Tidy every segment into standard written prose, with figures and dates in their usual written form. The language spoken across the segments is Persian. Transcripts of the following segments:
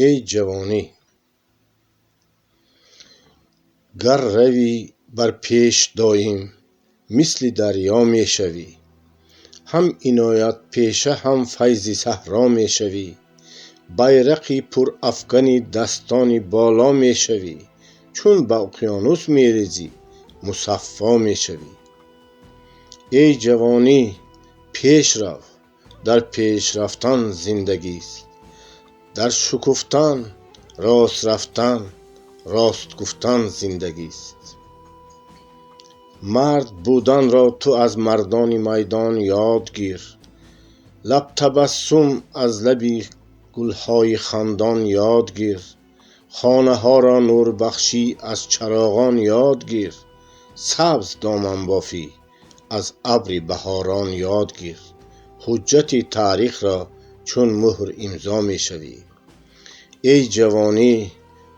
ای جوانی گر روی بر پیش دایم مثل دریا می شوی، هم عنایت پیشه هم فیض صحرا می شوی، بیرقی پر افکن دستان بالا می شوی، چون به اقیانوس می ریزی مصفا می شوی. ای جوانی پیش رو، در پیش رفتن زندگی است، در شکفتن راست رفتن راست گفتن زندگی است. مرد بودن را تو از مردان میدان یاد گیر، لب تبسم از لب گلهای خندان یاد گیر، خانه ها را نور بخشی از چراغان یاد گیر، سبز دامن بافی از ابر بهاران یاد گیر، حجت تاریخ را چون مهر امضا می شوی. ای جوانی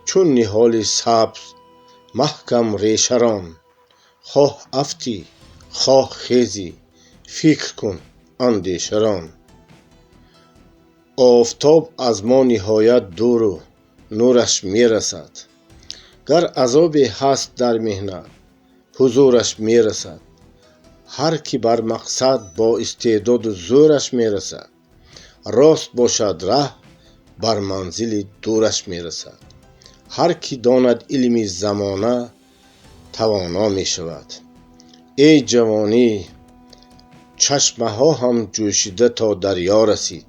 چون نهال سبز محکم ریشه ران، خواه افتی خواه خیزی فکر کن اندیشه ران. آفتاب از ما نهایت دور و نورش می رسد، گر عذابی هست در محنت حضورش می رسد، هر کی بر مقصد با استعداد و زورش می رسد، راست باشد ره بر منزل دورش می رسد، هر کی داند علم زمانه توانا می شود. ای جوانی چشمه ها هم جوشیده تا دریا رسید،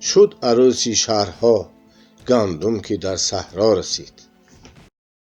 شد عروس شهرها گندم که در صحرا رسید.